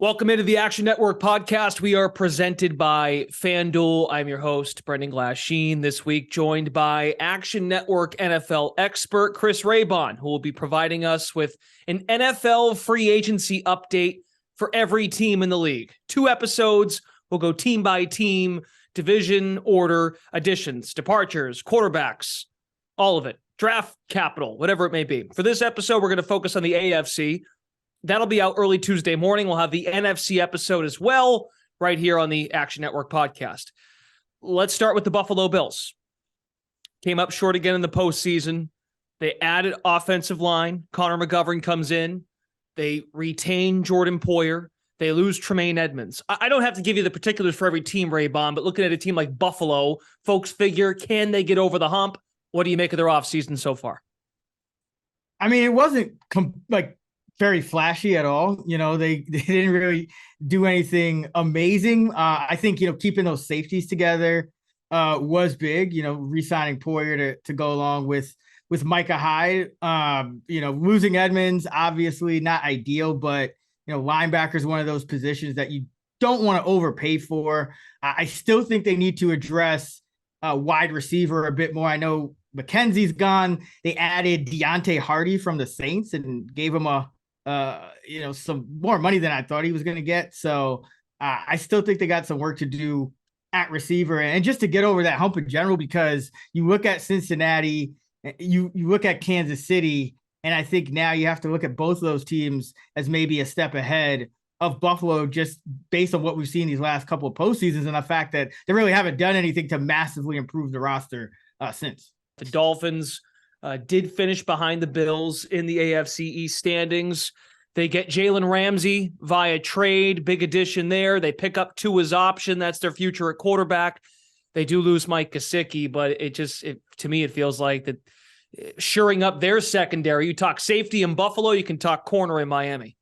Welcome into the Action Network podcast. We are presented by FanDuel. I'm your host, Brendan Glasheen. This week, joined by Action Network NFL expert Chris Raybon, who will be providing us with an NFL free agency update for every team in the league. 2 episodes. We'll go team by team, division, order, additions, departures, quarterbacks, all of it. Draft capital, whatever it may be. For this episode, we're going to focus on the AFC. That'll be out early Tuesday morning. We'll have the NFC episode as well right here on the Action Network podcast. Let's start with the Buffalo Bills. Came up short again in the postseason. They added offensive line. Connor McGovern comes in. They retain Jordan Poyer. They lose Tremaine Edmonds. I don't have to give you the particulars for every team, Raybon, but looking at a team like Buffalo, folks figure, can they get over the hump? What do you make of their offseason so far? I mean, it wasn't very flashy at all. You know, they didn't really do anything amazing. I think, keeping those safeties together was big, re-signing Poyer to go along with Micah Hyde. Losing Edmonds, obviously not ideal, but, linebacker is one of those positions that you don't want to overpay for. I still think they need to address wide receiver a bit more. I know McKenzie's gone. They added Deontay Hardy from the Saints and gave him some more money than I thought he was going to get. So I still think they got some work to do at receiver and just to get over that hump in general, because you look at Cincinnati, you look at Kansas City, and I think now you have to look at both of those teams as maybe a step ahead of Buffalo, just based on what we've seen these last couple of postseasons and the fact that they really haven't done anything to massively improve the roster since. The Dolphins did finish behind the Bills in the AFC East standings. They get Jalen Ramsey via trade, big addition there. They pick up Tua's option. That's their future at quarterback. They do lose Mike Gesicki, but to me, it feels like that shoring up their secondary. You talk safety in Buffalo, you can talk corner in Miami.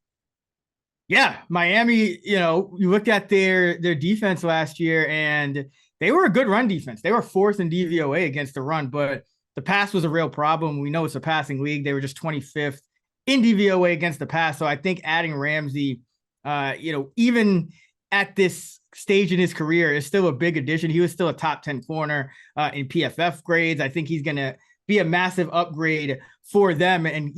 Yeah, Miami, you looked at their defense last year, and they were a good run defense. They were 4th in DVOA against the run, but the pass was a real problem. We know it's a passing league. They were just 25th in DVOA against the pass. So I think adding Ramsey, even at this stage in his career, is still a big addition. He was still a top 10 corner in PFF grades. I think he's going to be a massive upgrade for them. And,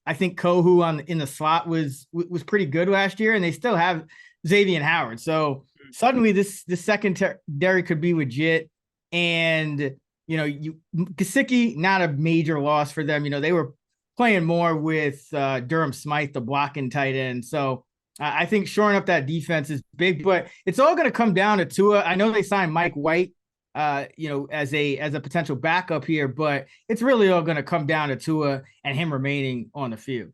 I think Kohu in the slot was pretty good last year, and they still have Xavier Howard. So suddenly this secondary could be legit. And, Gesicki, not a major loss for them. They were playing more with Durham Smythe, the blocking tight end. So I think shoring up that defense is big, but it's all going to come down to Tua. I know they signed Mike White, as a potential backup here, but it's really all going to come down to Tua and him remaining on the field.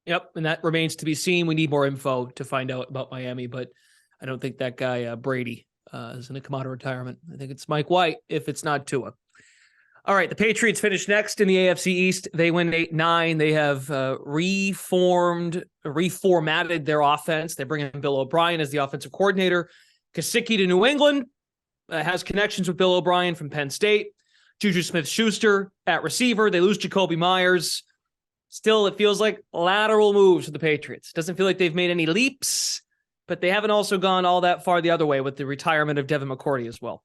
Yep, and that remains to be seen. We need more info to find out about Miami, but I don't think that guy Brady is going to come out of retirement. I think it's Mike White if it's not Tua. All right, the Patriots finish next in the AFC East. They win 8-9. They have reformatted their offense. They bring in Bill O'Brien as the offensive coordinator. Gesicki to New England, has connections with Bill O'Brien from Penn State. Juju Smith-Schuster at receiver. They lose Jacoby Myers. Still, it feels like lateral moves for the Patriots. Doesn't feel like they've made any leaps, but they haven't also gone all that far the other way with the retirement of Devin McCourty as well.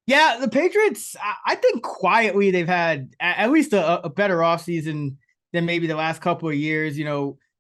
Yeah, the Patriots, I think quietly they've had at least a better offseason than maybe the last couple of years,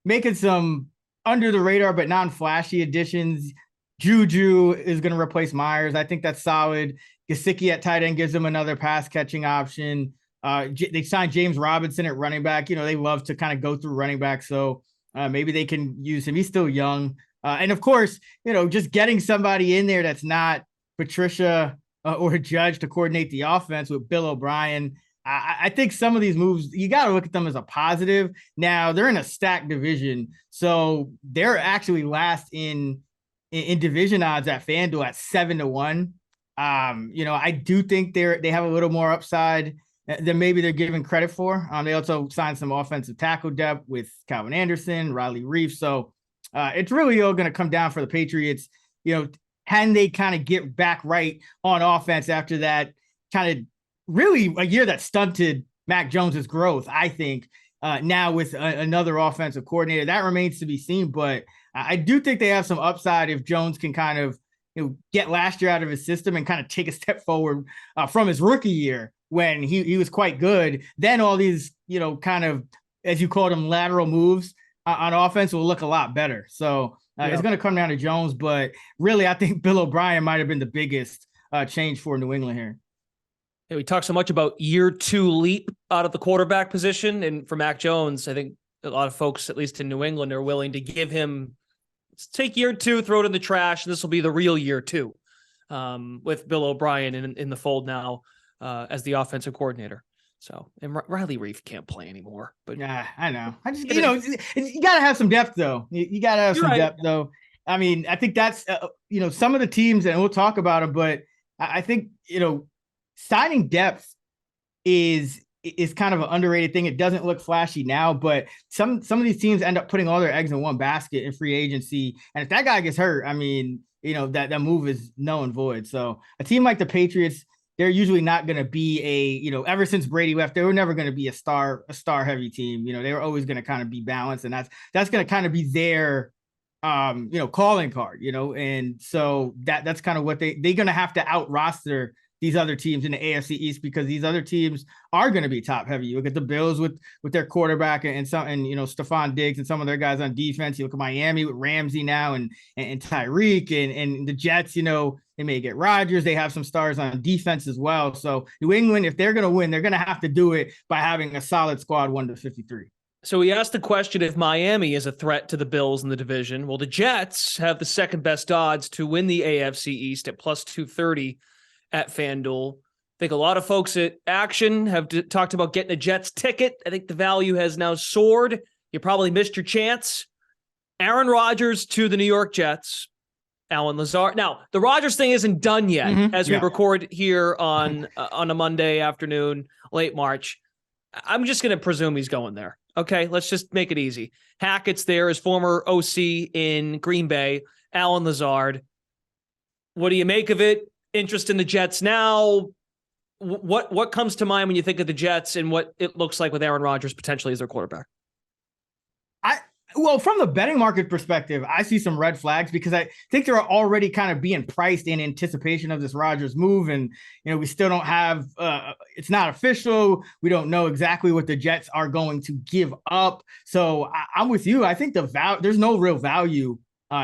making some under the radar but non-flashy additions. Juju is going to replace Myers. I think that's solid. Gesicki at tight end gives them another pass catching option. They signed James Robinson at running back. They love to kind of go through running back. So maybe they can use him. He's still young. And of course, just getting somebody in there that's not Patricia or Judge to coordinate the offense with Bill O'Brien. I think some of these moves, you got to look at them as a positive. Now they're in a stacked division. So they're actually last in division odds at FanDuel at 7-1. I do think they have a little more upside than maybe they're giving credit for. They also signed some offensive tackle depth with Calvin Anderson, Riley Reef. So it's really all going to come down for the Patriots. Can they kind of get back right on offense after that kind of really a year that stunted Mac Jones's growth, I think. now with another offensive coordinator. That remains to be seen, but I do think they have some upside if Jones can kind of get last year out of his system and kind of take a step forward from his rookie year when he was quite good. Then all these, kind of, as you called them, lateral moves on offense will look a lot better. So it's going to come down to Jones, but really I think Bill O'Brien might have been the biggest change for New England here. Yeah, we talk so much about year 2 leap out of the quarterback position. And for Mac Jones, I think a lot of folks, at least in New England, are willing to give him, take year 2, throw it in the trash. And this will be the real year 2 with Bill O'Brien in the fold now as the offensive coordinator. So, and Riley Reif can't play anymore. But yeah, I know. I just, you got to have some depth, though. You got to have some depth, though. I mean, I think that's, some of the teams, and we'll talk about them, but I think, signing depth is kind of an underrated thing. It doesn't look flashy now, but some of these teams end up putting all their eggs in one basket in free agency. And if that guy gets hurt, I mean, that move is null and void. So a team like the Patriots, they're usually not going to be ever since Brady left, they were never going to be a star heavy team. They were always going to kind of be balanced, and that's going to kind of be their calling card, and so that's kind of what they're going to have to out roster these other teams in the AFC East, because these other teams are going to be top heavy. You look at the Bills with their quarterback and Stephon Diggs and some of their guys on defense. You look at Miami with Ramsey now and Tyreek and the Jets, they may get Rodgers. They have some stars on defense as well. So New England, if they're going to win, they're going to have to do it by having a solid squad 1-53. So we asked the question if Miami is a threat to the Bills in the division. Well, the Jets have the second best odds to win the AFC East at plus 230 at FanDuel. I think a lot of folks at Action have talked about getting a Jets ticket. I think the value has now soared. You probably missed your chance. Aaron Rodgers to the New York Jets. Allen Lazard. Now, the Rodgers thing isn't done yet as we record here on a Monday afternoon, late March. I'm just going to presume he's going there. Okay, let's just make it easy. Hackett's there, his former OC in Green Bay, Allen Lazard. What do you make of it? Interest in the Jets now? What comes to mind when you think of the Jets and what it looks like with Aaron Rodgers potentially as their quarterback? Well, from the betting market perspective, I see some red flags because I think they're already kind of being priced in anticipation of this Rodgers move. And, we still don't have, it's not official. We don't know exactly what the Jets are going to give up. So I'm with you. I think there's no real value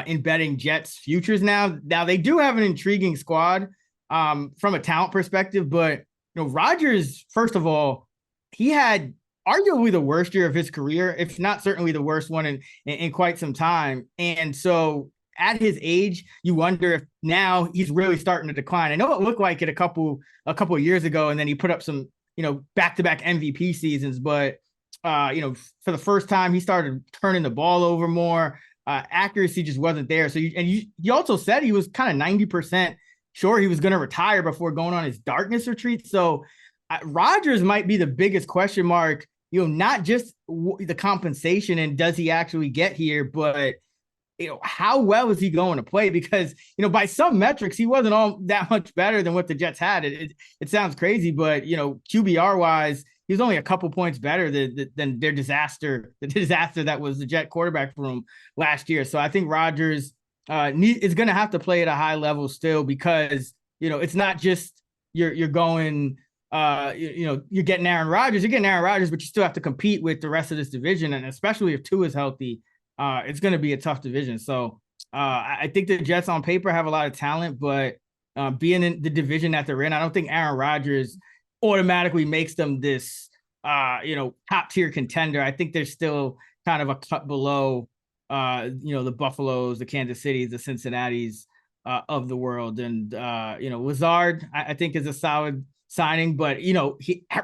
in betting Jets futures now. Now they do have an intriguing squad from a talent perspective, but, Rodgers, first of all, he had arguably the worst year of his career, if not certainly the worst one in quite some time. And so at his age, you wonder if now he's really starting to decline. I know it looked like it a couple of years ago, and then he put up some, back-to-back MVP seasons, but for the first time, he started turning the ball over more. Accuracy just wasn't there. So you also said he was kind of 90% sure he was going to retire before going on his darkness retreat. So Rodgers might be the biggest question mark, not just the compensation and does he actually get here, but, how well is he going to play? Because, by some metrics, he wasn't all that much better than what the Jets had. It sounds crazy, but, QBR wise, he was only a couple points better than their disaster, the disaster that was the Jet quarterback room last year. So I think Rodgers is going to have to play at a high level still because, it's not just you're going – you're getting Aaron Rodgers, but you still have to compete with the rest of this division. And especially if Tua is healthy, it's going to be a tough division. So I think the Jets on paper have a lot of talent, but being in the division that they're in, I don't think Aaron Rodgers automatically makes them this, top tier contender. I think they're still kind of a cut below, the Buffaloes, the Kansas Cities, the Cincinnatis of the world. And, Lazard, I think is a solid signing, but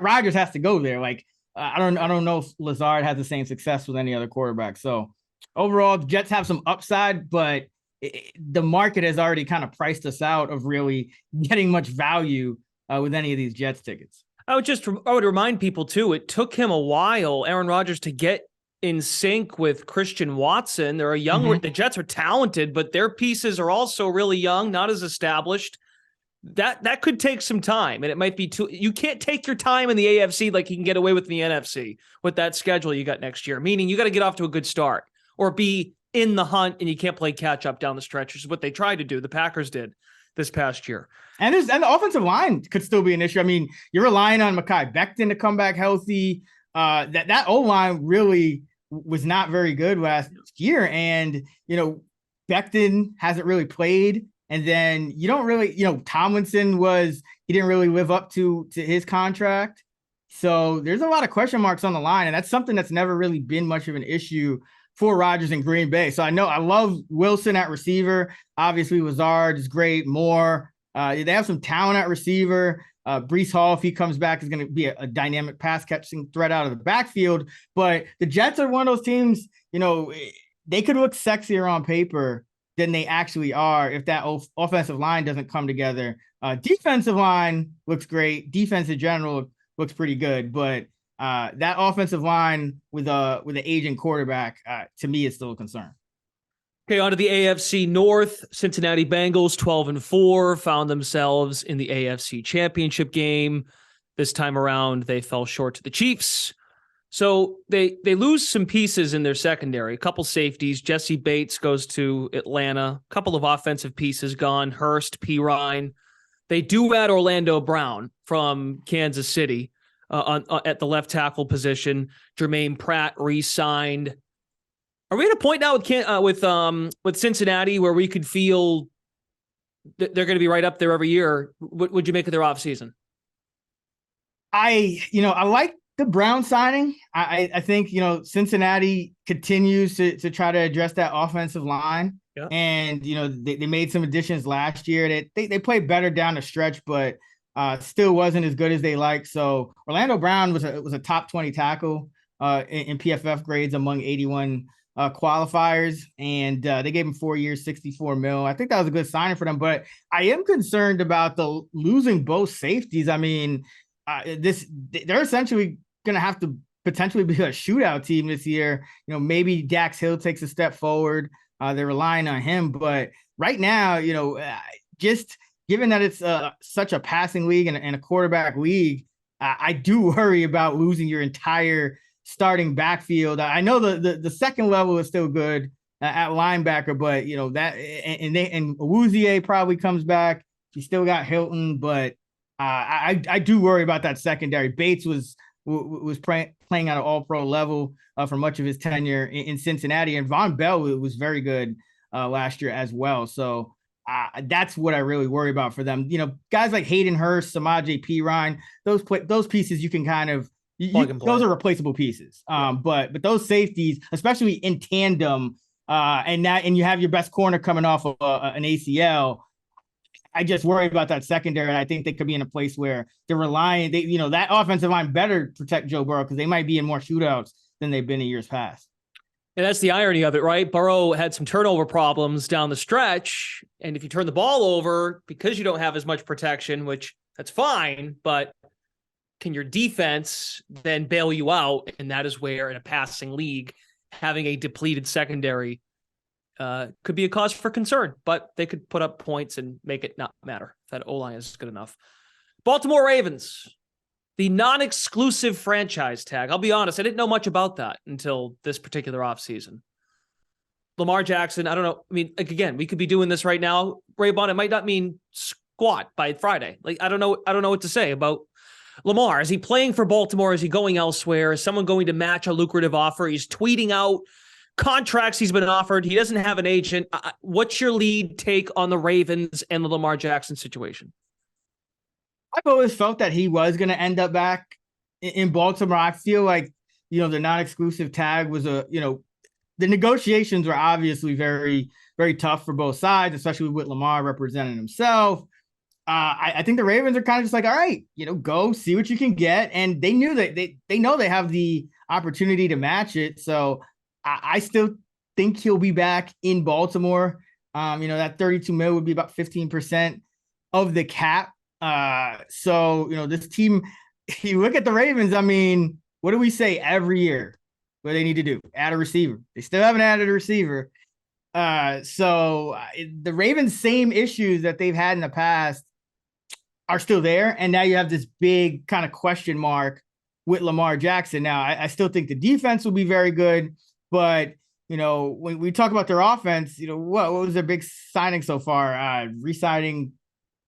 Rodgers has to go there. Like I don't know if Lazard has the same success with any other quarterback. So overall, the Jets have some upside, but the market has already kind of priced us out of really getting much value with any of these Jets tickets. I would remind people too, it took him a while, Aaron Rodgers, to get in sync with Christian Watson. They're the Jets are talented, but their pieces are also really young, not as established. that could take some time, and it might be too. You can't take your time in the AFC like you can get away with in the NFC with that schedule you got next year. Meaning you got to get off to a good start or be in the hunt, and you can't play catch up down the stretch, which is what they tried to do. The Packers did this past year. And the offensive line could still be an issue. I mean, you're relying on Mekhi Becton to come back healthy. That O-line really was not very good last year. And, Becton hasn't really played. And then you don't really, Tomlinson he didn't really live up to his contract. So there's a lot of question marks on the line. And that's something that's never really been much of an issue for Rodgers in Green Bay. So I love Wilson at receiver. Obviously, Lazard is great. Moore. They have some talent at receiver. Breece Hall, if he comes back, is going to be a dynamic pass catching threat out of the backfield. But the Jets are one of those teams, they could look sexier on paper than they actually are if that offensive line doesn't come together. Defensive line looks great. Defense in general looks pretty good. But that offensive line with an aging quarterback, to me, is still a concern. Okay, on to the AFC North. Cincinnati Bengals 12-4 found themselves in the AFC Championship game. This time around, they fell short to the Chiefs. So they lose some pieces in their secondary. A couple safeties. Jesse Bates goes to Atlanta. A couple of offensive pieces gone. Hurst, Pirine. They do add Orlando Brown from Kansas City at the left tackle position. Jermaine Pratt re-signed. Are we at a point now with Cincinnati where we could feel that they're going to be right up there every year? What would you make of their offseason? I like the Brown signing. I think, Cincinnati continues to try to address that offensive line. Yeah. And, they made some additions last year. They played better down the stretch, but still wasn't as good as they like. So Orlando Brown was a top 20 tackle in PFF grades among 81 qualifiers, and they gave him 4 years, $64 million. I think that was a good signing for them, but I am concerned about the losing both safeties. I mean, they're essentially going to have to potentially be a shootout team this year. Maybe Dax Hill takes a step forward. They're relying on him, but right now, just given that it's such a passing league and a quarterback league, I do worry about losing your entire starting backfield. I know the second level is still good at linebacker, but that and Awuzie probably comes back. You still got Hilton, but I do worry about that secondary. Bates was playing at an all-pro level for much of his tenure in Cincinnati, and Von Bell was very good last year as well. So that's what I really worry about for them. Guys like Hayden Hurst, Samaje Perine, those pieces you can kind of those are replaceable pieces. But those safeties, especially in tandem, and you have your best corner coming off of an ACL. I just worry about that secondary, and I think they could be in a place where they're relying. That offensive line better protect Joe Burrow because they might be in more shootouts than they've been in years past. And that's the irony of it, right? Burrow had some turnover problems down the stretch, and if you turn the ball over because you don't have as much protection, which that's fine, but can your defense then bail you out? And that is where, in a passing league, having a depleted secondary could be a cause for concern, but they could put up points and make it not matter if that O-line is good enough. Baltimore Ravens, the non-exclusive franchise tag. I'll be honest, I didn't know much about that until this particular offseason. Lamar Jackson, I don't know. I mean, again, we could be doing this right now. Raybon, it might not mean squat by Friday. I don't know what to say about Lamar. Is he playing for Baltimore? Is he going elsewhere? Is someone going to match a lucrative offer? He's tweeting out contracts he's been offered. He doesn't have an agent. What's your lead take on the Ravens and the Lamar Jackson situation? I've always felt that he was going to end up back in Baltimore. I feel like, the non-exclusive tag was the negotiations were obviously very, very tough for both sides, especially with Lamar representing himself. I think the Ravens are kind of just like, all right, go see what you can get. And they knew that they know they have the opportunity to match it. So I still think he'll be back in Baltimore. That $32 million would be about 15% of the cap. So, this team, you look at the Ravens, I mean, what do we say every year? What do they need to do? Add a receiver. They still haven't added a receiver. So the Ravens' same issues that they've had in the past are still there. And now you have this big kind of question mark with Lamar Jackson. Now, I still think the defense will be very good, but when we talk about their offense, what was their big signing so far? Re-signing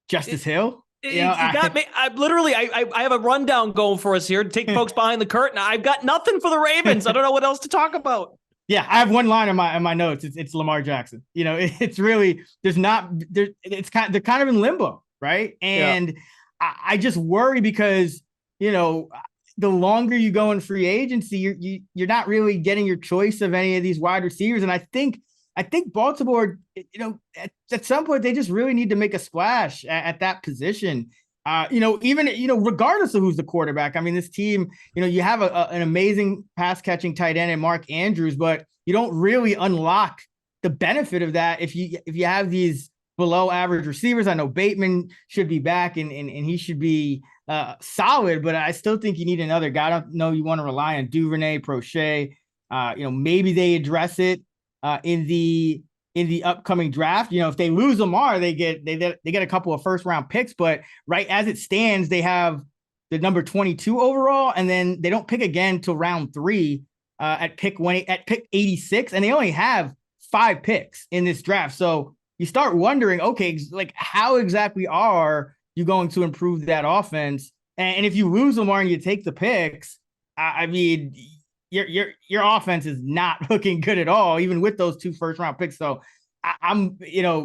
Justice Hill? You got me. I have a rundown going for us here to take folks behind the curtain. I've got nothing for the Ravens. I don't know what else to talk about. Yeah, I have one line in my notes. It's Lamar Jackson. It's really they're kind of in limbo, right? And I just worry because the longer you go in free agency, you're not really getting your choice of any of these wide receivers. And I think Baltimore, at some point they just really need to make a splash at that position. Regardless of who's the quarterback. I mean, this team, you have an amazing pass catching tight end in Mark Andrews, but you don't really unlock the benefit of that if you have these below average receivers. I know Bateman should be back and he should be solid, but I still think you need another guy. I don't know you want to rely on Duvernay, Prochet. Maybe they address it in the upcoming draft. If they lose Lamar, they get a couple of first round picks, but right as it stands, they have the number 22 overall, and then they don't pick again till round 3 at pick 86, and they only have 5 picks in this draft. So you start wondering, okay, like how exactly are you going to improve that offense? And if you lose Lamar and you take the picks, I mean, your offense is not looking good at all, even with those 2 first round picks. So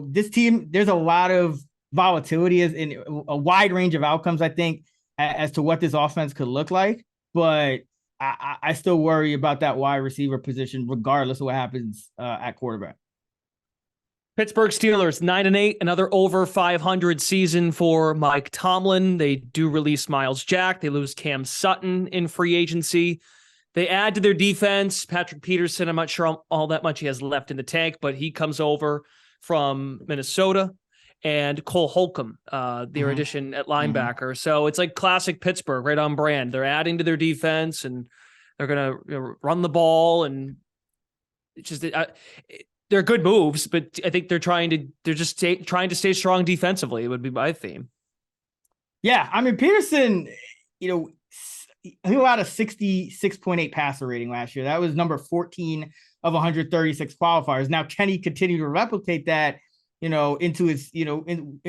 this team, there's a lot of volatility in a wide range of outcomes, I think, as to what this offense could look like. But I still worry about that wide receiver position, regardless of what happens at quarterback. Pittsburgh Steelers 9-8, another over 500 season for Mike Tomlin. They do release Myles Jack. They lose Cam Sutton in free agency. They add to their defense. Patrick Peterson, I'm not sure all that much he has left in the tank, but he comes over from Minnesota. And Cole Holcomb, their addition at linebacker. So it's like classic Pittsburgh, right on brand. They're adding to their defense, and they're going to run the ball. And it's just they're good moves, but I think they're trying to stay strong defensively. It would be my theme. Yeah, I mean Peterson, he allowed a 66.8 passer rating last year. That was number 14 of 136 qualifiers. Now, can he continue to replicate that, into his,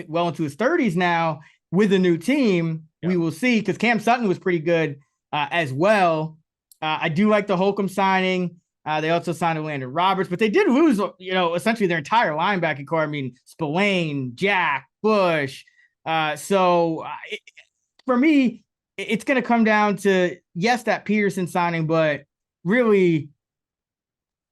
well into his 30s now with a new team? Yep. We will see, because Cam Sutton was pretty good as well. I do like the Holcomb signing. They also signed Landon Roberts, but they did lose, essentially their entire linebacking core. I mean, Spillane, Jack, Bush. For me, it's going to come down to, yes, that Peterson signing, but really,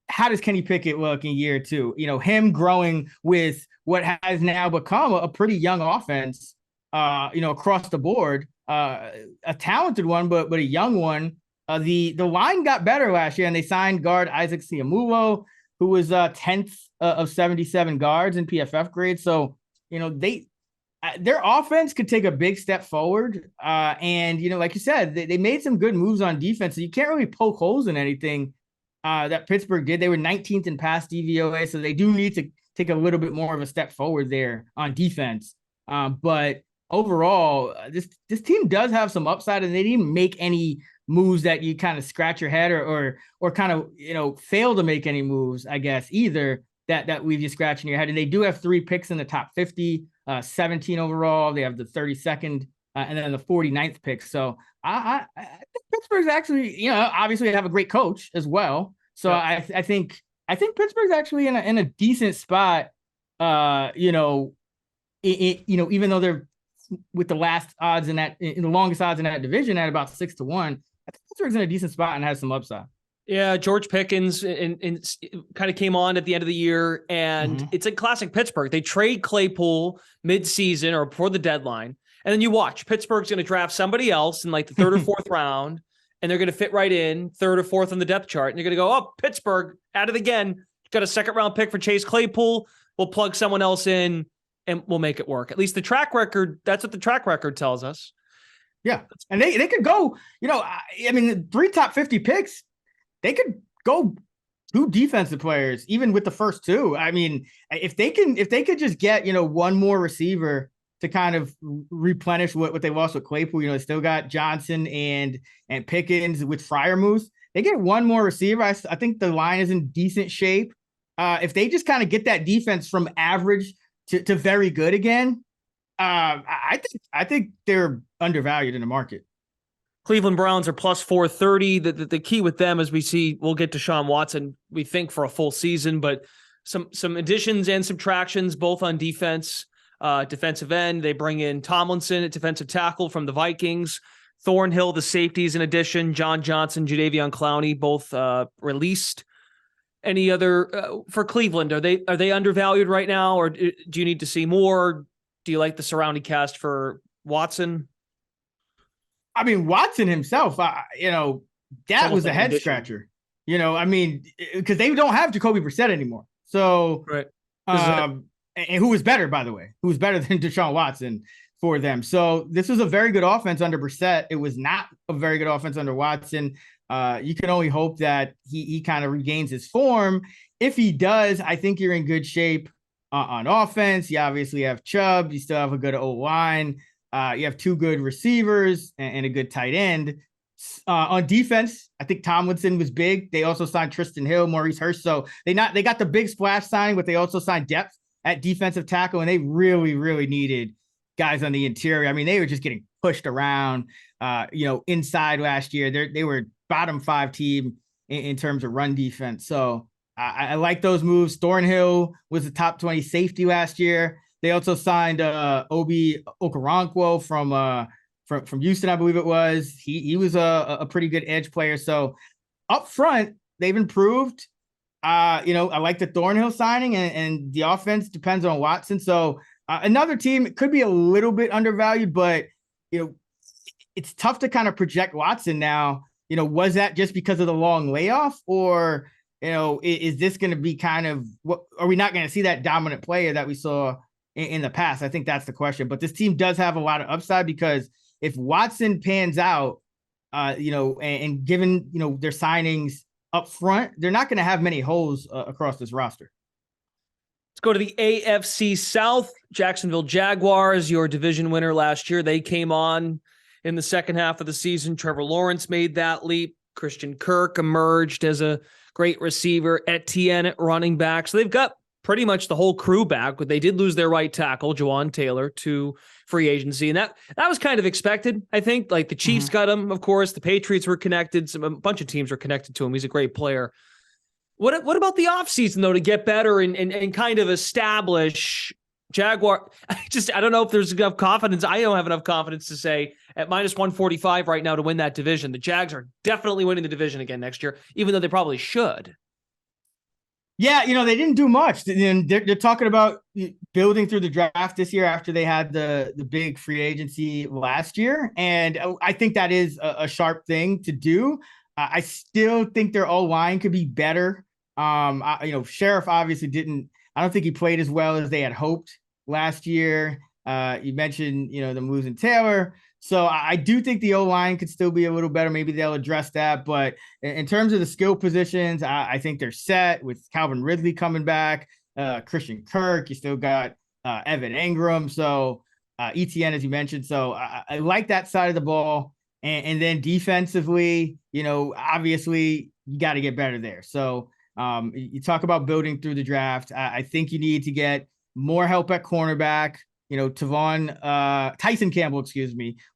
how does Kenny Pickett look in year 2? Him growing with what has now become a pretty young offense, across the board, a talented one, but a young one. The line got better last year, and they signed guard Isaac Siamulo, who was 10th of 77 guards in PFF grade. So, their offense could take a big step forward. And, like you said, they made some good moves on defense. So you can't really poke holes in anything that Pittsburgh did. They were 19th in pass DVOA, so they do need to take a little bit more of a step forward there on defense. But overall, this team does have some upside, and they didn't make any moves that you kind of scratch your head or kind of, fail to make any moves, I guess, either that leave you scratching your head. And they do have 3 picks in the top 50, 17 overall. They have the 32nd and then the 49th pick. So I think Pittsburgh's actually, obviously they have a great coach as well. So yeah. I think Pittsburgh's actually in a decent spot, even though they're with the last odds in the longest odds in that division at about 6-1. I think Pittsburgh's in a decent spot and has some upside. Yeah, George Pickens and kind of came on at the end of the year, and it's like classic Pittsburgh. They trade Claypool mid-season or before the deadline, and then you watch Pittsburgh's going to draft somebody else in like the 3rd or 4th round, and they're going to fit right in 3rd or 4th on the depth chart, and you're going to go, oh, Pittsburgh at it again. Got a 2nd round pick for Chase Claypool. We'll plug someone else in, and we'll make it work. At least the track record, that's what the track record tells us. Yeah. And they could go, the 3 top 50 picks, they could go 2 defensive players, even with the first 2. I mean, if they could just get, one more receiver to kind of replenish what they lost with Claypool. They still got Johnson and Pickens with Freiermuth. They get one more receiver. I think the line is in decent shape. If they just kind of get that defense from average to very good again, I think they're undervalued in the market. Cleveland Browns are plus 430. The key with them is we'll get to Deshaun Watson, we think, for a full season, but some additions and subtractions, both on defense, defensive end. They bring in Tomlinson at defensive tackle from the Vikings, Thornhill, the safeties in addition, John Johnson, Jadeveon Clowney, both released. Any other for Cleveland? Are they undervalued right now, or do you need to see more? Do you like the surrounding cast for Watson? I mean, Watson himself, that was a head scratcher. Because they don't have Jacoby Brissett anymore. So, right. And who was better, by the way? Who was better than Deshaun Watson for them? So this was a very good offense under Brissett. It was not a very good offense under Watson. You can only hope that he kind of regains his form. If he does, I think you're in good shape on offense. You obviously have Chubb. You still have a good O-line. You have two good receivers and a good tight end. On defense, I think Tomlinson was big. They also signed Tristan Hill, Maurice Hurst. So they got the big splash signing, but they also signed depth at defensive tackle, and they really, really needed guys on the interior. I mean, they were just getting pushed around, inside last year. They were bottom 5 team in terms of run defense. So I like those moves. Thornhill was a top 20 safety last year. They also signed Obi Okoronkwo from Houston, I believe it was. He was a pretty good edge player. So up front, they've improved. I like the Thornhill signing, and the offense depends on Watson. So another team, it could be a little bit undervalued, but it's tough to kind of project Watson now. Was that just because of the long layoff, or is this going to be kind of what? Are we not going to see that dominant player that we saw in the past? I think that's the question. But this team does have a lot of upside, because if Watson pans out, and given their signings up front, they're not going to have many holes across this roster. Let's go to the AFC South. Jacksonville Jaguars, your division winner last year. They came on in the second half of the season. Trevor Lawrence made that leap. Christian Kirk emerged as a great receiver. Etienne at running back. So they've got pretty much the whole crew back, but they did lose their right tackle, Jawan Taylor, to free agency. And that was kind of expected, I think. Like the Chiefs got him, of course. The Patriots were connected. A bunch of teams were connected to him. He's a great player. What about the offseason, though, to get better and kind of establish Jaguar? I don't know if there's enough confidence. I don't have enough confidence to say at minus 145 right now to win that division. The Jags are definitely winning the division again next year, even though they probably should. Yeah, they didn't do much. They're talking about building through the draft this year after they had the big free agency last year. And I think that is a sharp thing to do. I still think their O-line could be better. Sheriff obviously didn't. I don't think he played as well as they had hoped last year. You mentioned, them losing Taylor. So I do think the O-line could still be a little better. Maybe they'll address that. But in terms of the skill positions, I think they're set with Calvin Ridley coming back, Christian Kirk. You still got Evan Engram. So Etienne, as you mentioned. So I like that side of the ball. And then defensively, obviously you got to get better there. So you talk about building through the draft. I think you need to get more help at cornerback. Tyson Campbell,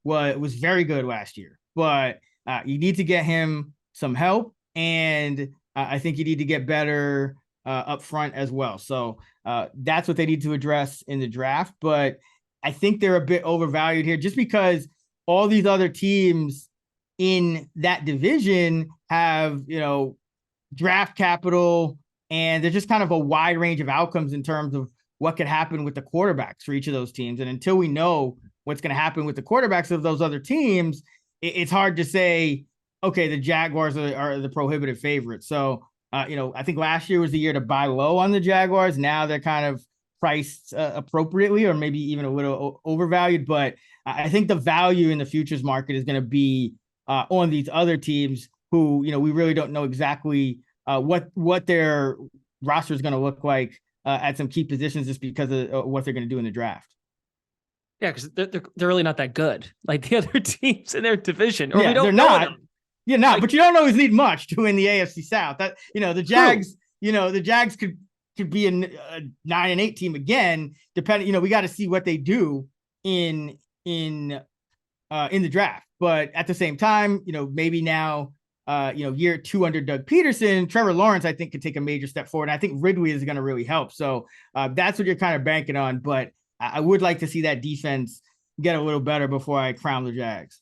was very good last year, but you need to get him some help. And I think you need to get better up front as well. So that's what they need to address in the draft. But I think they're a bit overvalued here just because all these other teams in that division have, draft capital, and there's just kind of a wide range of outcomes in terms of what could happen with the quarterbacks for each of those teams. And until we know what's going to happen with the quarterbacks of those other teams, it's hard to say, okay, the Jaguars are the prohibitive favorites. So, I think last year was the year to buy low on the Jaguars. Now they're kind of priced appropriately, or maybe even a little overvalued. But I think the value in the futures market is going to be on these other teams who, we really don't know exactly what their roster is going to look like at some key positions just because of what they're going to do in the draft. Yeah, because they're really not that good. Like the other teams in their division, or Yeah, we don't they're know not. them. You're not, but you don't always need much to win the AFC South. That the Jags, the Jags could be a 9-8 team again, depending. We got to see what they do in the draft. But at the same time, maybe now, year 2 under Doug Peterson, Trevor Lawrence, I think, could take a major step forward. And I think Ridley is going to really help. So that's what you're kind of banking on. But I would like to see that defense get a little better before I crown the Jags.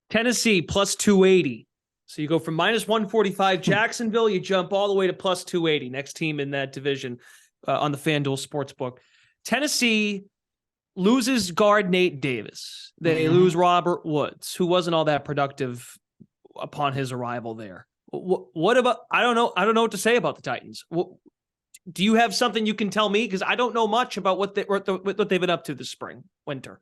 Tennessee plus 280. So you go from minus 145 Jacksonville, you jump all the way to plus 280. Next team in that division on the FanDuel Sportsbook. Tennessee loses guard Nate Davis. They lose Robert Woods, who wasn't all that productive upon his arrival there. What about? I don't know. I don't know what to say about the Titans. Do you have something you can tell me? Because I don't know much about what they've been up to this spring, winter.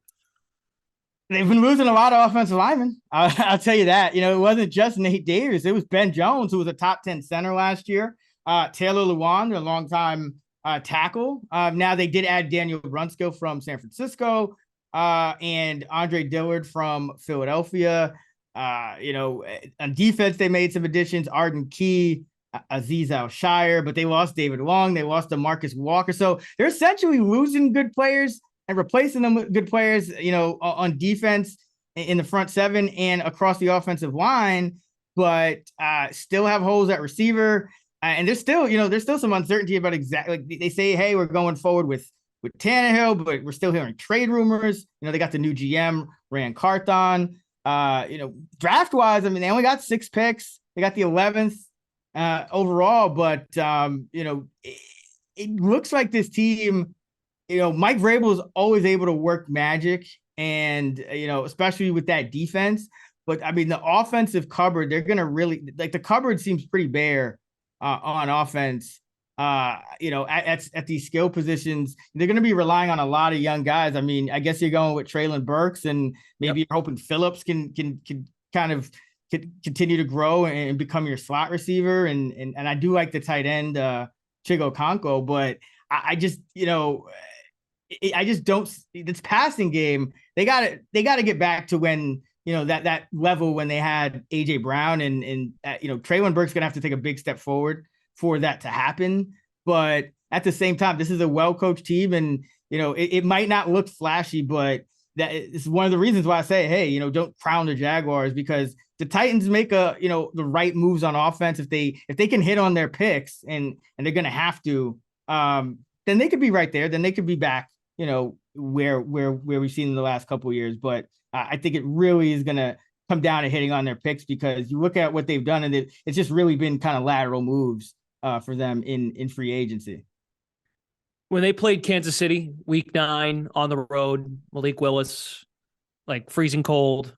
They've been losing a lot of offensive linemen. I'll tell you that. It wasn't just Nate Davis. It was Ben Jones, who was a top 10 center last year. Taylor Lewan, their longtime tackle. Now they did add Daniel Brunskill from San Francisco and Andre Dillard from Philadelphia. On defense, they made some additions. Arden Key, Aziz Al-Shire, but they lost David Long. They lost DeMarcus Walker. So they're essentially losing good players and replacing them with good players, on defense in the front seven and across the offensive line, but still have holes at receiver. And there's still some uncertainty about exactly, like they say, hey, we're going forward with Tannehill, but we're still hearing trade rumors. They got the new GM, Rand Carthon. Draft wise, they only got 6 picks. They got the 11th overall, but it looks like this team, Mike Vrabel is always able to work magic, and especially with that defense. But the offensive cupboard, they're gonna really, like, the cupboard seems pretty bare on offense. At these skill positions, they're going to be relying on a lot of young guys. I guess you're going with Traylon Burks, and maybe you're hoping Phillips can kind of continue to grow and become your slot receiver. And I do like the tight end Chigo Okonkwo, but I just don't. This passing game, they got to get back to when that level when they had AJ Brown and Traylon Burks gonna have to take a big step forward for that to happen. But at the same time, this is a well-coached team, and it might not look flashy, but that is one of the reasons why I say, hey, don't crown the Jaguars, because the Titans make the right moves on offense. If they can hit on their picks, and they're gonna have to, then they could be right there. Then they could be back, where we've seen in the last couple of years. But I think it really is gonna come down to hitting on their picks, because you look at what they've done, and it's just really been kind of lateral moves for them in free agency. When they played Kansas City week 9 on the road, Malik Willis, like freezing cold,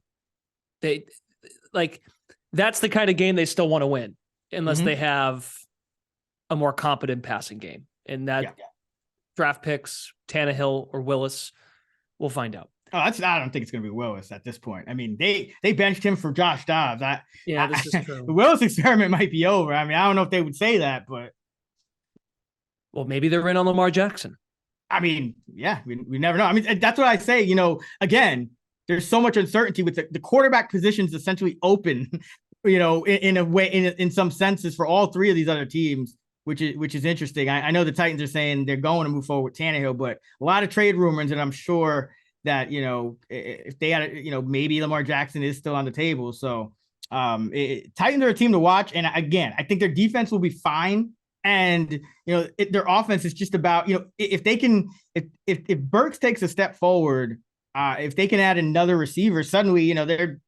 that's the kind of game they still want to win, unless they have a more competent passing game. And that draft picks, Tannehill or Willis, we'll find out. Oh, I don't think it's going to be Willis at this point. They benched him for Josh Dobbs. This is true. The Willis experiment might be over. I don't know if they would say that, but. Well, maybe they're in on Lamar Jackson. We never know. That's what I say. Again, there's so much uncertainty with the quarterback positions essentially open, in a way, in some senses, for all 3 of these other teams, which is interesting. I know the Titans are saying they're going to move forward with Tannehill, but a lot of trade rumors, and I'm sure that, if they had, maybe Lamar Jackson is still on the table. So Titans are a team to watch. And again, I think their defense will be fine. And, their offense is just about, if they can, if Burks takes a step forward, if they can add another receiver, suddenly, they're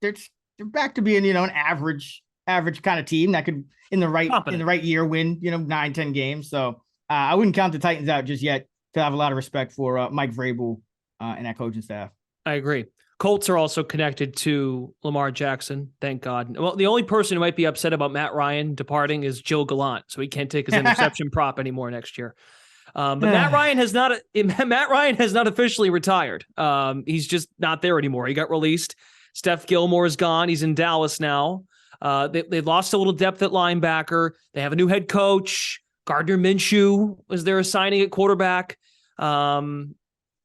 back to being, an average kind of team that could in the right year win, 9-10 games. So I wouldn't count the Titans out just yet, because I have a lot of respect for Mike Vrabel and that coaching staff. I agree. Colts are also connected to Lamar Jackson. Thank God. Well, the only person who might be upset about Matt Ryan departing is Joe Gallant, so he can't take his interception prop anymore next year. But Matt Ryan has not officially retired. He's just not there anymore. He got released. Steph Gilmore is gone. He's in Dallas now. They lost a little depth at linebacker. They have a new head coach. Gardner Minshew was their signing at quarterback.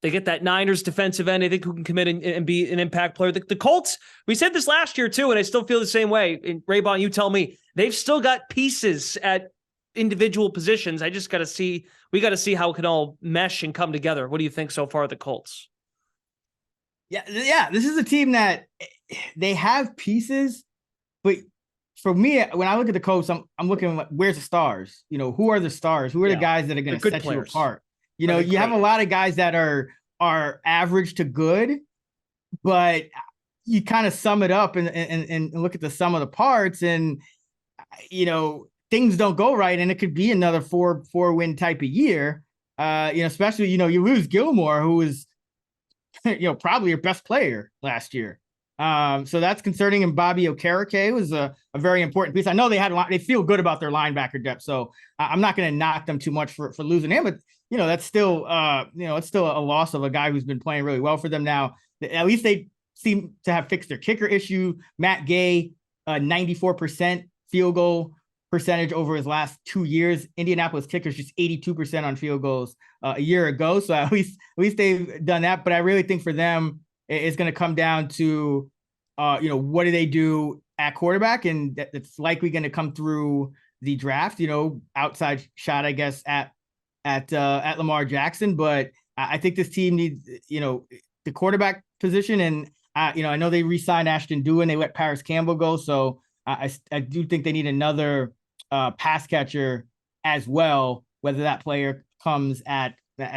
They get that Niners defensive end, I think, who can come in and be an impact player. The Colts, we said this last year too, and I still feel the same way. And Raybon, you tell me, they've still got pieces at individual positions. I just got to see, we got to see how it can all mesh and come together. What do you think so far, the Colts? Yeah. This is a team that they have pieces, but for me, when I look at the Colts, I'm looking at where's the stars? Who are the stars? Who are the guys that are going to set you apart? You have a lot of guys that are average to good, but you kind of sum it up and look at the sum of the parts, and things don't go right, and it could be another four win type of year. Especially you lose Gilmore, who was probably your best player last year. So that's concerning. And Bobby Okereke was a very important piece. I know they feel good about their linebacker depth, so I'm not going to knock them too much for losing him, but that's still it's still a loss of a guy who's been playing really well for them now. At least they seem to have fixed their kicker issue. Matt Gay, 94% field goal percentage over his last 2 years. Indianapolis kickers just 82% on field goals a year ago. So at least they've done that. But I really think for them, it's going to come down to, what do they do at quarterback? And it's likely going to come through the draft, outside shot, I guess, at Lamar Jackson. But I think this team needs, the quarterback position. And, I know they re-signed Ashton Dewey and they let Paris Campbell go. So I do think they need another pass catcher as well, whether that player comes at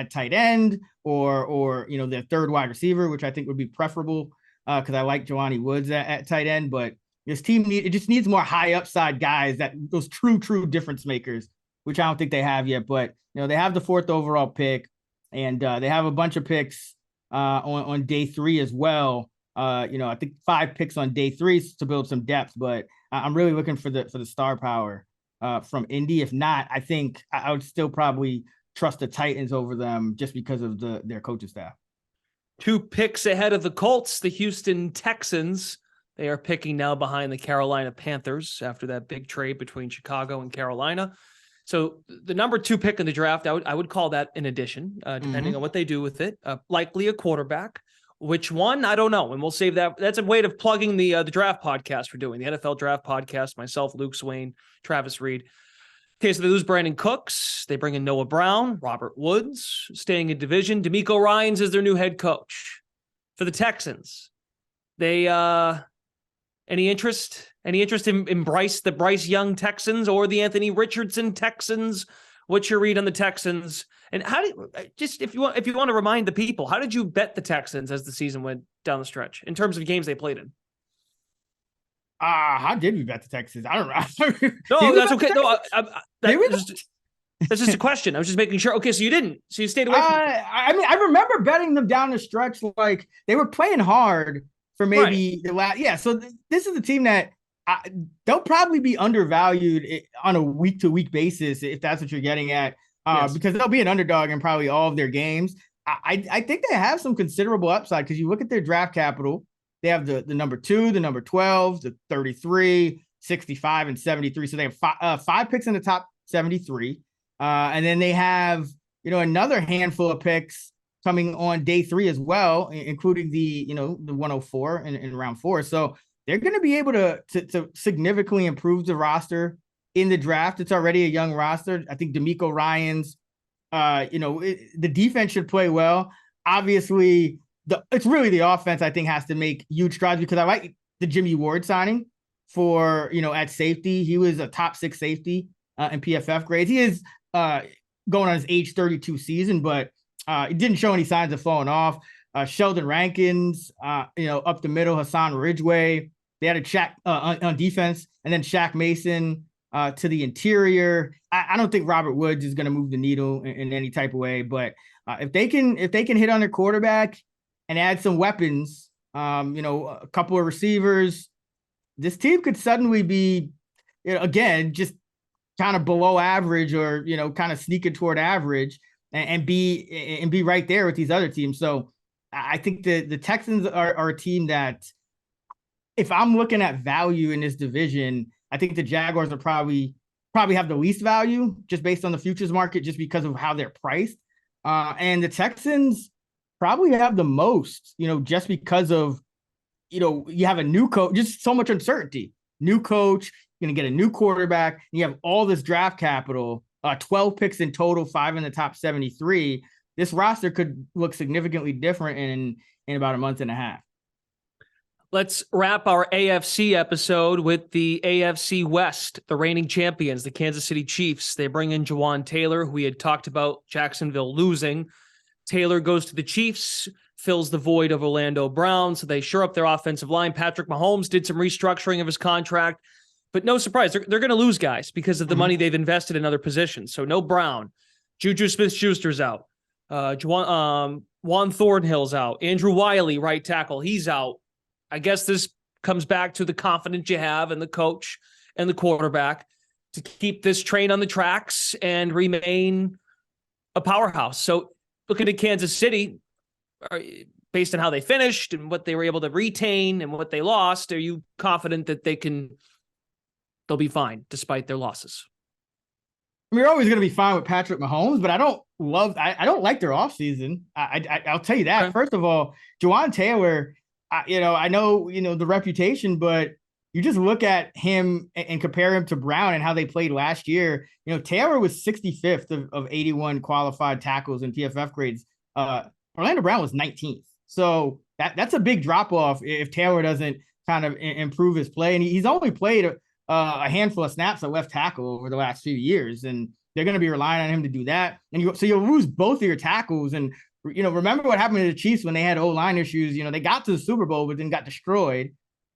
tight end or their third wide receiver, which I think would be preferable because I like Jelani Woods at tight end. But this team just needs more high upside guys, those true difference makers, which I don't think they have yet. But they have the 4th overall pick, and they have a bunch of picks on day 3 as well. I think 5 picks on day 3 to build some depth, but I'm really looking for the star power from Indy. If not, I think I would still probably trust the Titans over them just because of their coaching staff. 2 picks ahead of the Colts, the Houston Texans. They are picking now behind the Carolina Panthers after that big trade between Chicago and Carolina. So the number 2 pick in the draft, I would call that an addition, depending on what they do with it. Likely a quarterback. Which one? I don't know. And we'll save that. That's a way of plugging the draft podcast we're doing, the NFL draft podcast, myself, Luke Swain, Travis Reed. Okay, so they lose Brandon Cooks. They bring in Noah Brown, Robert Woods, staying in division. DeMeco Ryans is their new head coach. For the Texans, they any interest in the Bryce Young Texans or the Anthony Richardson Texans? What's your read on the Texans? And how do just if you want to remind the people, how did you bet the Texans as the season went down the stretch in terms of games they played in? How did we bet the Texans? I don't know. No, that's okay. No, that's just a question. I was just making sure. Okay, so you didn't. So you stayed away from it. I remember betting them down the stretch. Like they were playing hard for maybe the last. Yeah, so this is a team that they'll probably be undervalued on a week-to-week basis if that's what you're getting at. Because they'll be an underdog in probably all of their games. I think they have some considerable upside because you look at their draft capital. They have the number 2, the number 12, the 33, 65, and 73. So they have 5 picks in the top 73. And then they have, another handful of picks coming on day 3 as well, including the 104 in round 4. So they're going to be able to significantly improve the roster in the draft. It's already a young roster. I think DeMeco Ryans, the defense should play well. Obviously, it's really the offense I think has to make huge strides because I like the Jimmy Ward signing for, at safety. He was a top 6 safety in PFF grades. He is going on his age 32 season, but he didn't show any signs of falling off. Sheldon Rankins, up the middle, Hassan Ridgeway. They had a Shaq on defense, and then Shaq Mason to the interior. I don't think Robert Woods is going to move the needle in any type of way, but if they can hit on their quarterback and add some weapons, a couple of receivers, this team could suddenly be, again, just kind of below average or, kind of sneaking toward average and be right there with these other teams. So I think the Texans are a team that, if I'm looking at value in this division, I think the Jaguars are probably have the least value just based on the futures market, just because of how they're priced. And the Texans, probably have the most, just because of, you have a new coach, just so much uncertainty. New coach, you're going to get a new quarterback, and you have all this draft capital, 12 picks in total, 5 in the top 73. This roster could look significantly different in about a month and a half. Let's wrap our AFC episode with the AFC West, the reigning champions, the Kansas City Chiefs. They bring in Jawan Taylor, who we had talked about Jacksonville losing. Taylor goes to the Chiefs, fills the void of Orlando Brown, so they shore up their offensive line. Patrick Mahomes did some restructuring of his contract, but no surprise, they're going to lose guys because of the money they've invested in other positions. So no Brown. Juju Smith-Schuster's out. Juan Thornhill's out. Andrew Wiley, right tackle, he's out. I guess this comes back to the confidence you have in the coach and the quarterback to keep this train on the tracks and remain a powerhouse. So looking at Kansas City, based on how they finished and what they were able to retain and what they lost, are you confident that they'll be fine despite their losses? I mean, you're always going to be fine with Patrick Mahomes, but I don't like their offseason. I'll tell you that. Okay. First of all, Jawan Taylor, I know, the reputation, but you just look at him and compare him to Brown and how they played last year. Taylor was 65th of 81 qualified tackles and PFF grades. Orlando Brown was 19th. So that's a big drop off if Taylor doesn't kind of improve his play. And he's only played a handful of snaps at left tackle over the last few years, and they're going to be relying on him to do that. And so you'll lose both of your tackles. And remember what happened to the Chiefs when they had O-line issues. They got to the Super Bowl, but then got destroyed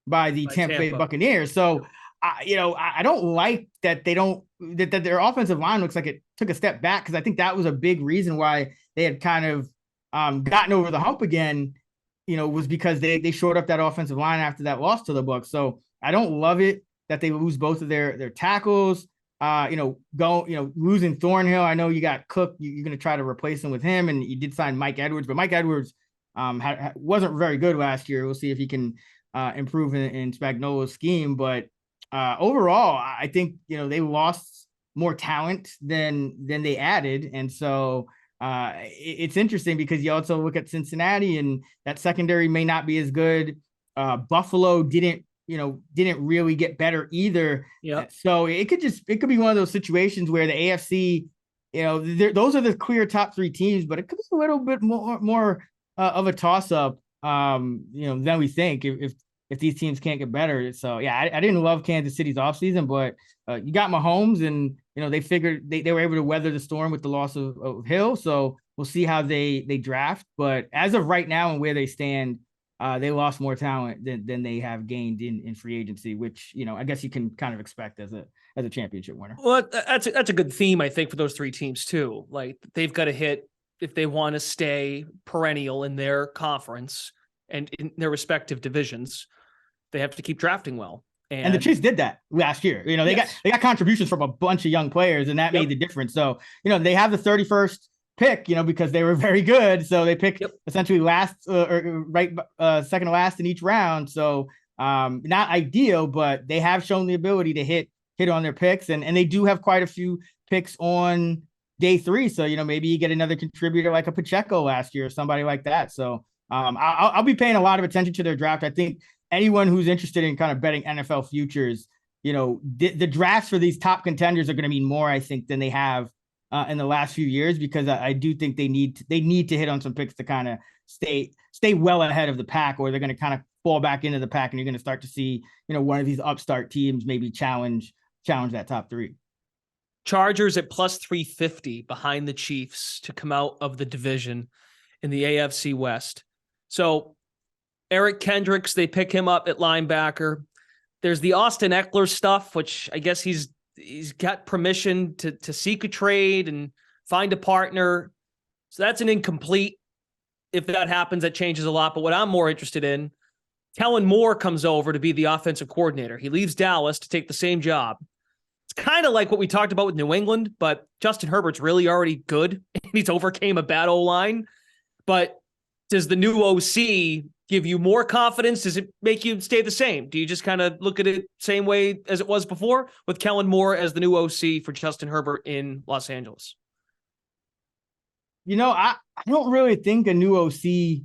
by the Tampa Bay Buccaneers. So, I don't like that that their offensive line looks like it took a step back, because I think that was a big reason why they had kind of gotten over the hump again, was because they shored up that offensive line after that loss to the Bucs. So I don't love it that they lose both of their tackles. Losing Thornhill. I know you got Cook. You're going to try to replace him with him, and you did sign Mike Edwards, but Mike Edwards wasn't very good last year. We'll see if he can improve in Spagnuolo's scheme. But overall, I think they lost more talent than they added, and so it's interesting because you also look at Cincinnati, and that secondary may not be as good. Buffalo didn't really get better either. Yeah. So it could be one of those situations where the AFC, those are the clear top 3 teams, but it could be a little bit more of a toss up, than we think if these teams can't get better. So yeah, I didn't love Kansas City's offseason, but you got Mahomes, and they figured they were able to weather the storm with the loss of Hill. So we'll see how they draft. But as of right now and where they stand, they lost more talent than they have gained in free agency, which, I guess you can kind of expect as a championship winner. Well, that's a good theme, I think, for those 3 teams too. Like, they've got to hit, if they want to stay perennial in their conference and in their respective divisions, they have to keep drafting well. And the Chiefs did that last year. They got contributions from a bunch of young players, and that made the difference. So, they have the 31st pick, because they were very good. So they picked essentially last second to last in each round. So not ideal, but they have shown the ability to hit on their picks, and they do have quite a few picks on day 3. So, maybe you get another contributor like a Pacheco last year or somebody like that. So I'll be paying a lot of attention to their draft. I think anyone who's interested in kind of betting NFL futures, the drafts for these top contenders are going to mean more, I think, than they have in the last few years, because I do think they need to hit on some picks to kind of stay well ahead of the pack, or they're going to kind of fall back into the pack, and you're going to start to see, one of these upstart teams maybe challenge that top 3. Chargers at plus 350 behind the Chiefs to come out of the division in the AFC West. So Eric Kendricks, they pick him up at linebacker. There's the Austin Eckler stuff, which I guess he's got permission to seek a trade and find a partner. So that's an incomplete. If that happens, that changes a lot. But what I'm more interested in, Kellen Moore comes over to be the offensive coordinator. He leaves Dallas to take the same job. It's kind of like what we talked about with New England, but Justin Herbert's really already good. He's overcame a bad O-line. But does the new OC give you more confidence? Does it make you stay the same? Do you just kind of look at it same way as it was before with Kellen Moore as the new OC for Justin Herbert in Los Angeles? I don't really think a new OC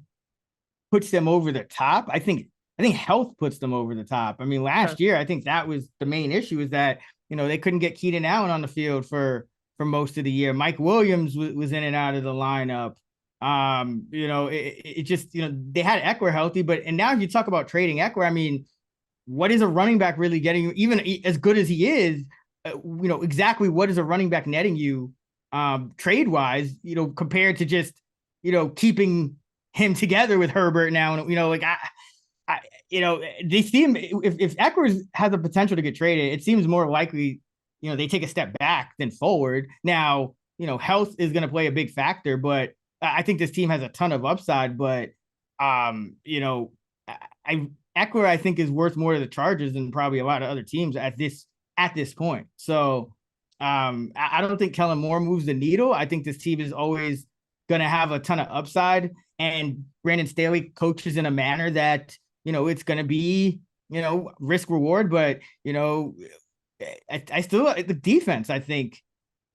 puts them over the top. I think health puts them over the top. I mean, last year, I think that was the main issue, is that, they couldn't get Keenan Allen on the field for most of the year. Mike Williams was in and out of the lineup. It just, they had Eckler healthy, and now you talk about trading Eckler. I mean, what is a running back really getting you, even as good as he is? Exactly what is a running back netting you trade wise, compared to just, keeping him together with Herbert now. And, they seem, if Eckler has the potential to get traded, it seems more likely, they take a step back than forward. Now, health is going to play a big factor, but I think this team has a ton of upside. But, Eckler, I think, is worth more to the Chargers than probably a lot of other teams at this point. So I don't think Kellen Moore moves the needle. I think this team is always going to have a ton of upside, and Brandon Staley coaches in a manner that, it's going to be, risk reward. But, I still, the defense, I think,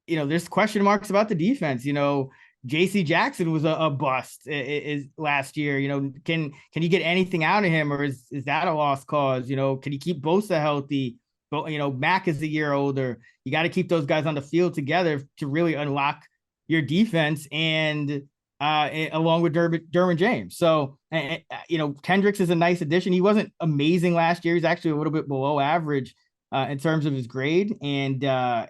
there's question marks about the defense. JC Jackson was a bust is last year. Can you get anything out of him, or is that a lost cause? Can you keep Bosa healthy? But, Mac is a year older. You got to keep those guys on the field together to really unlock your defense, and along with Derwin James. So, Kendricks is a nice addition. He wasn't amazing last year. He's actually a little bit below average in terms of his grade, and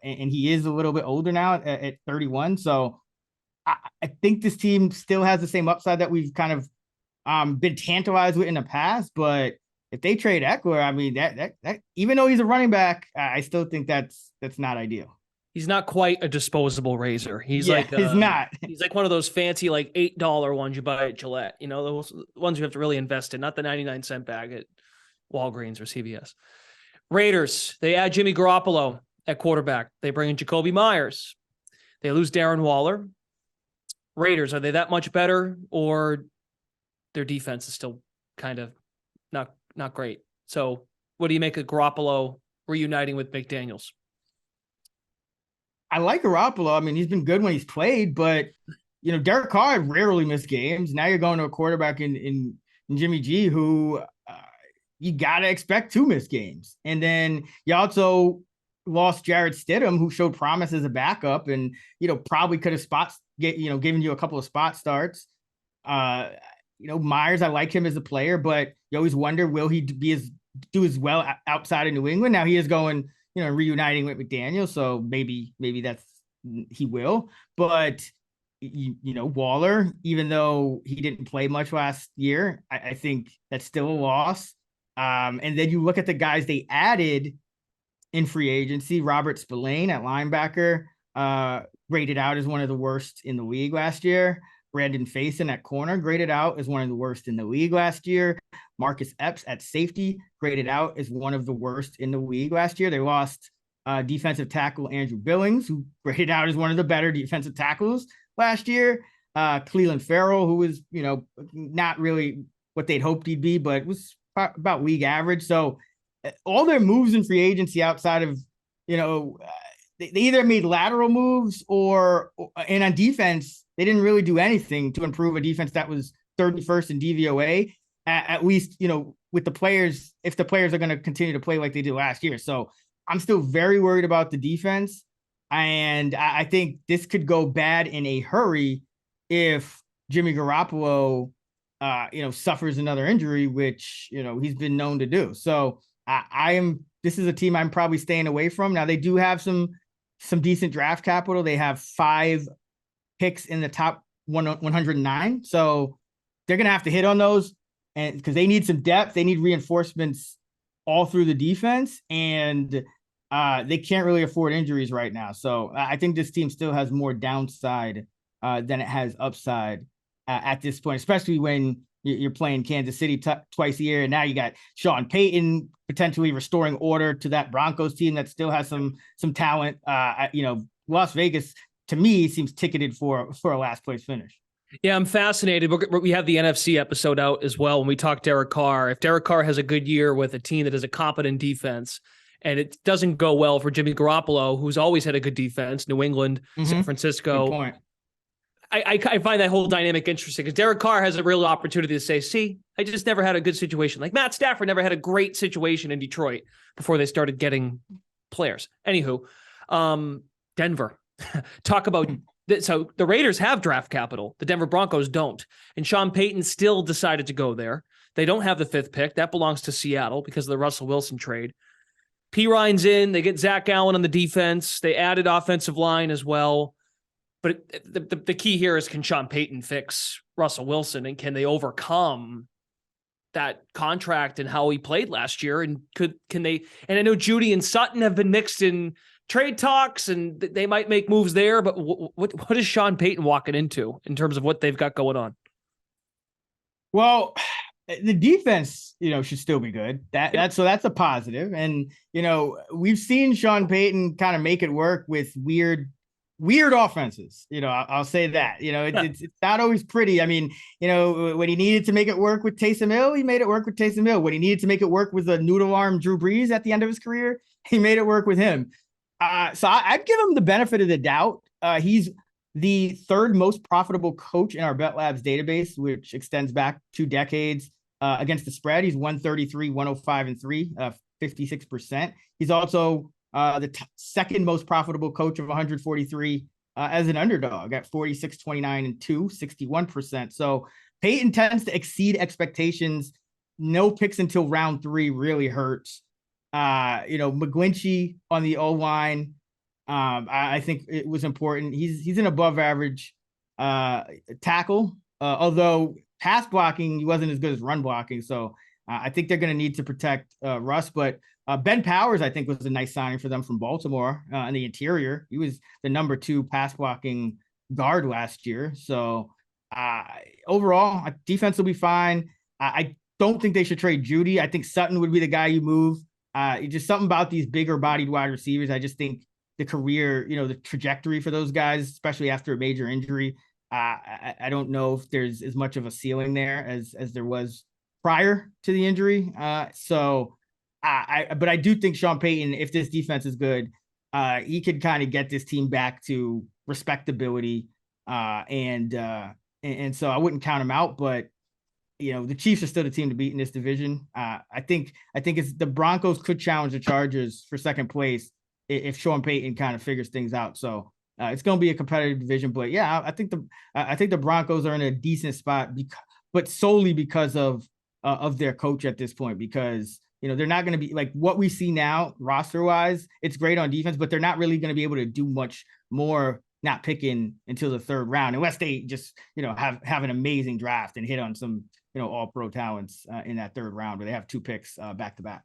he is a little bit older now at 31. So I think this team still has the same upside that we've kind of been tantalized with in the past. But if they trade Eckler, I mean, that even though he's a running back, I still think that's not ideal. He's not quite a disposable razor. He's he's not. He's like one of those fancy, like $8 ones you buy at Gillette. Those ones you have to really invest in, not the 99-cent bag at Walgreens or CVS. Raiders, they add Jimmy Garoppolo at quarterback. They bring in Jacoby Myers. They lose Darren Waller. Raiders, are they that much better, or their defense is still kind of not great? So what do you make of Garoppolo reuniting with McDaniels? I like Garoppolo. I mean, he's been good when he's played, but, Derek Carr rarely missed games. Now you're going to a quarterback in Jimmy G, who you got to expect to miss games. And then you also lost Jarrett Stidham, who showed promise as a backup, and, probably could have given you a couple of spot starts. Myers, I like him as a player, but you always wonder, will he do as well outside of New England? Now he is going, reuniting with McDaniel, so maybe he will. But Waller, even though he didn't play much last year, I think that's still a loss. And then you look at the guys they added in free agency. Robert Spillane at linebacker, graded out as one of the worst in the league last year. Brandon Faison at corner, graded out as one of the worst in the league last year. Marcus Epps at safety, graded out as one of the worst in the league last year. They lost defensive tackle Andrew Billings, who graded out as one of the better defensive tackles last year. Cleveland Farrell, who was, not really what they'd hoped he'd be, but was about league average. So all their moves in free agency outside of, they either made lateral moves and on defense, they didn't really do anything to improve a defense that was 31st in DVOA, at least, with the players, if the players are going to continue to play like they did last year. So I'm still very worried about the defense. And I think this could go bad in a hurry if Jimmy Garoppolo, suffers another injury, which, he's been known to do. So this is a team I'm probably staying away from. Now they do have some decent draft capital. They have 5 picks in the top 109. So they're going to have to hit on those, and because they need some depth, they need reinforcements all through the defense, and they can't really afford injuries right now. So I think this team still has more downside than it has upside at this point, especially when you're playing Kansas City twice a year. And now you got Sean Payton potentially restoring order to that Broncos team that still has some talent. Las Vegas, to me, seems ticketed for a last place finish. Yeah, I'm fascinated. We have the NFC episode out as well when we talk Derek Carr. If Derek Carr has a good year with a team that is a competent defense, and it doesn't go well for Jimmy Garoppolo, who's always had a good defense, New England, San Francisco. Good point. I find that whole dynamic interesting because Derek Carr has a real opportunity to say, see, I just never had a good situation. Like Matt Stafford never had a great situation in Detroit before they started getting players. Anywho, Denver. Talk about so the Raiders have draft capital. The Denver Broncos don't. And Sean Payton still decided to go there. They don't have the 5th pick. That belongs to Seattle because of the Russell Wilson trade. P. Ryan's in. They get Zach Allen on the defense. They added offensive line as well. But the key here is, can Sean Payton fix Russell Wilson, and can they overcome that contract and how he played last year? And can they? And I know Judy and Sutton have been mixed in trade talks, and they might make moves there. But what is Sean Payton walking into in terms of what they've got going on? Well, the defense, should still be good. That's a positive. And we've seen Sean Payton kind of make it work with weird offenses. I'll say that. It's not always pretty. I mean, when he needed to make it work with Taysom Hill, he made it work with Taysom Hill. When he needed to make it work with a noodle arm Drew Brees at the end of his career, he made it work with him. So I'd give him the benefit of the doubt. He's the 3rd most profitable coach in our Bet Labs database, which extends back 2 decades. Against the spread, he's 133, 105, and 3, 56%. He's also the 2nd most profitable coach of 143 as an underdog at 46, 29, and 2, 61%. So Peyton tends to exceed expectations. No picks until round 3 really hurts. McGlinchey on the O-line, I think it was important. He's an above average tackle, although pass blocking, he wasn't as good as run blocking. So I think they're going to need to protect Russ. But Ben Powers, I think, was a nice signing for them from Baltimore in the interior. He was the number 2 pass blocking guard last year. So overall, defense will be fine. I don't think they should trade Judy. I think Sutton would be the guy you move. Just something about these bigger bodied wide receivers. I just think the career, the trajectory for those guys, especially after a major injury, I don't know if there's as much of a ceiling there as there was prior to the injury. But I do think Sean Payton, if this defense is good, he could kind of get this team back to respectability. And so I wouldn't count him out, but the Chiefs are still the team to beat in this division. I think it's the Broncos could challenge the Chargers for 2nd place if Sean Payton kind of figures things out. So it's going to be a competitive division, but yeah, I think the Broncos are in a decent spot, but solely because of their coach at this point, because they're not going to be like what we see now roster wise. It's great on defense, but they're not really going to be able to do much more, not picking until the 3rd round, unless they just have an amazing draft and hit on some all pro talents in that 3rd round where they have 2 picks back to back.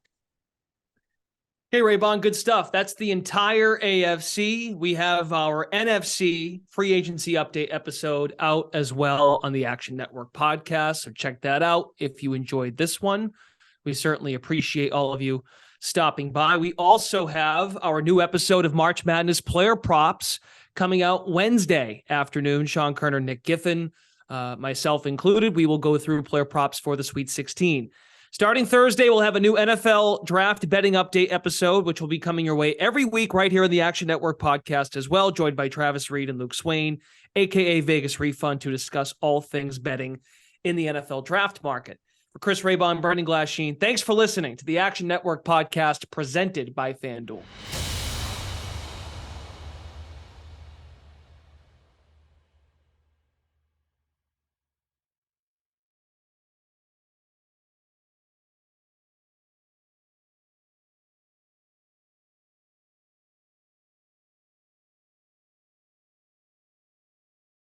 Hey, Raybon, good stuff. That's the entire AFC. We have our NFC free agency update episode out as well on the Action Network podcast. So check that out if you enjoyed this one. We certainly appreciate all of you stopping by. We also have our new episode of March Madness Player Props coming out Wednesday afternoon. Sean Kerner, Nick Giffen, myself included. We will go through player props for the Sweet 16. Starting Thursday, we'll have a new NFL draft betting update episode, which will be coming your way every week right here on the Action Network podcast as well, joined by Travis Reed and Luke Swain, a.k.a. Vegas Refund, to discuss all things betting in the NFL draft market. For Chris Raybon, Brendan Glasheen, thanks for listening to the Action Network podcast presented by FanDuel.